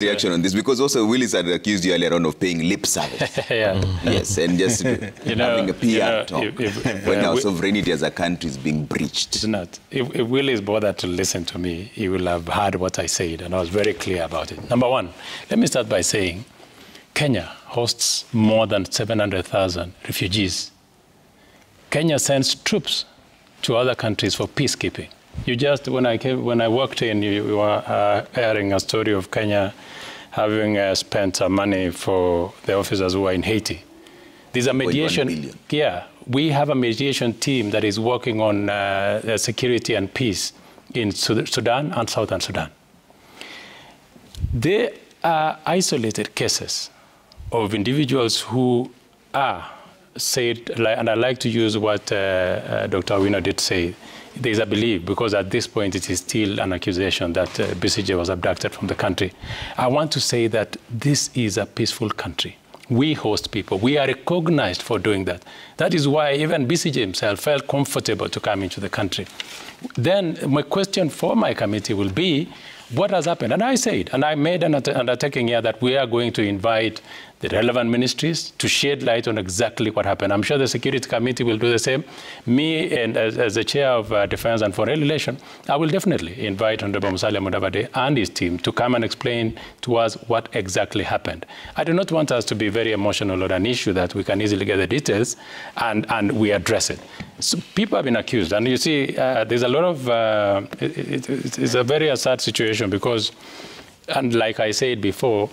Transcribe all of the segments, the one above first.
reaction on this? Because also Willis had accused you earlier on of paying lip service. Yeah. Yes, and just having a PR talk when our sovereignty as a country is being breached. It's not. If Willis bothered to listen to me, he will have heard what I said, and I was very clear about it. Number one, let me start by saying Kenya hosts more than 700,000 refugees. Kenya sends troops to other countries for peacekeeping. You just, when I walked in, you were hearing a story of Kenya having spent some money for the officers who are in Haiti. There's a mediation. Yeah, we have a mediation team that is working on security and peace in Sudan and Southern Sudan. They are isolated cases of individuals who are said, and I like to use what Dr. Awino did say, there's a belief, because at this point it is still an accusation that Besigye was abducted from the country. I want to say that this is a peaceful country. We host people. We are recognized for doing that. That is why even Besigye himself felt comfortable to come into the country. Then my question for my committee will be, what has happened? And I said, and I made an undertaking here that we are going to invite the relevant ministries to shed light on exactly what happened. I'm sure the Security Committee will do the same. Me, and as the Chair of Defense and Foreign Relations, I will definitely invite Honorable Musalia Mudavade and his team to come and explain to us what exactly happened. I do not want us to be very emotional on an issue that we can easily get the details and we address it. So people have been accused, and you see, there's a lot of, it's a very sad situation because, and like I said before,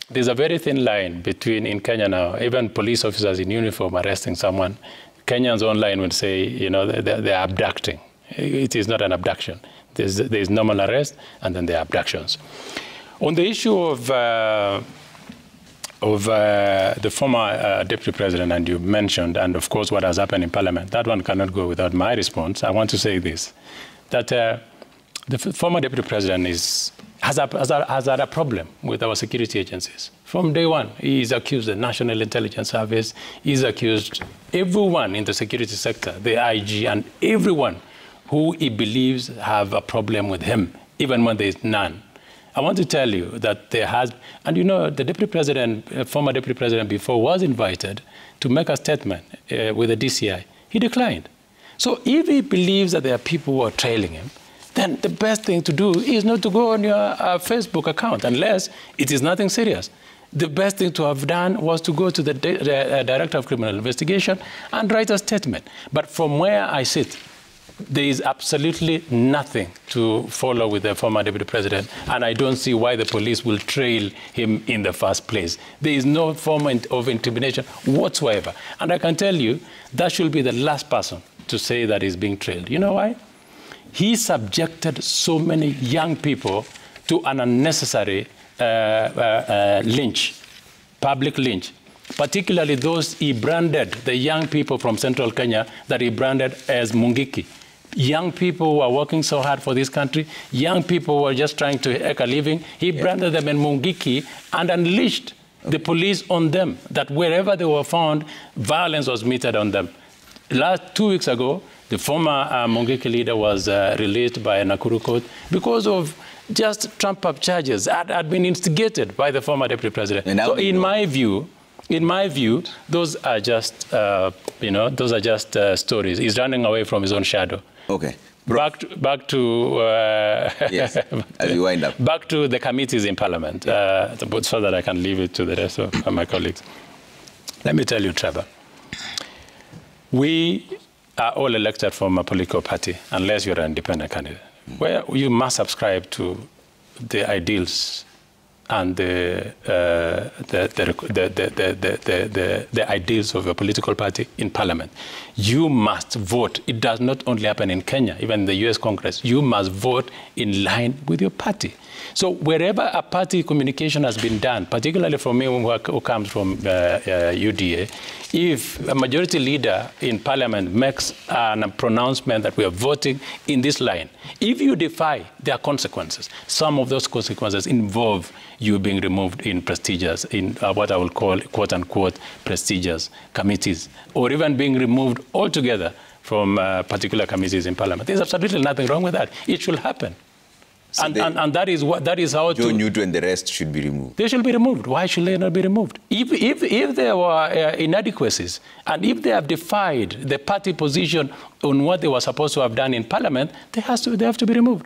there's a very thin line between, in Kenya now, even police officers in uniform arresting someone. Kenyans online would say, you know, they're abducting. It is not an abduction. There's normal arrest, and then there are abductions. On the issue of the former deputy president, and you mentioned, and of course what has happened in Parliament, that one cannot go without my response. I want to say this, that the former deputy president has had a problem with our security agencies. From day one, he's accused the National Intelligence Service, he's accused everyone in the security sector, the IG, and everyone who he believes have a problem with him, even when there is none. I want to tell you that there has, and you know, the deputy president, former deputy president before, was invited to make a statement with the DCI. He declined. So if he believes that there are people who are trailing him, then the best thing to do is not to go on your Facebook account unless it is nothing serious. The best thing to have done was to go to the Director of Criminal Investigation and write a statement. But from where I sit, there is absolutely nothing to follow with the former deputy president, and I don't see why the police will trail him in the first place. There is no form of intimidation whatsoever. And I can tell you, that should be the last person to say that he's being trailed. You know why? He subjected so many young people to an unnecessary lynch, public lynch, particularly those he branded, the young people from central Kenya that he branded as Mungiki. Young people who are working so hard for this country, young people who are just trying to make a living, he branded them in Mungiki and unleashed the police on them, that wherever they were found, violence was meted on them. 2 weeks ago, the former Mungiki leader was released by a Nakuru court because of just trump-up charges that had been instigated by the former deputy president. So in my view, those are just, those are just stories. He's running away from his own shadow. Okay. Back to yes, as you wind up. Back to the committees in Parliament, so that I can leave it to the rest of my colleagues. Let me tell you, Trevor, we are all elected from a political party, unless you're an independent candidate, where you must subscribe to the ideals and the ideals of a political party in Parliament. You must vote. It does not only happen in Kenya, even in the US Congress. You must vote in line with your party. So wherever a party communication has been done, particularly for me who comes from UDA, if a majority leader in Parliament makes a pronouncement that we are voting in this line, if you defy, there are consequences. Some of those consequences involve you being removed in prestigious, in what I will call, quote-unquote, prestigious committees, or even being removed altogether from particular committees in Parliament. There's absolutely nothing wrong with that. It should happen. So and that is how Joe Newton and the rest should be removed. They should be removed. Why should they not be removed? If there were inadequacies, and if they have defied the party position on what they were supposed to have done in Parliament, they have to be removed.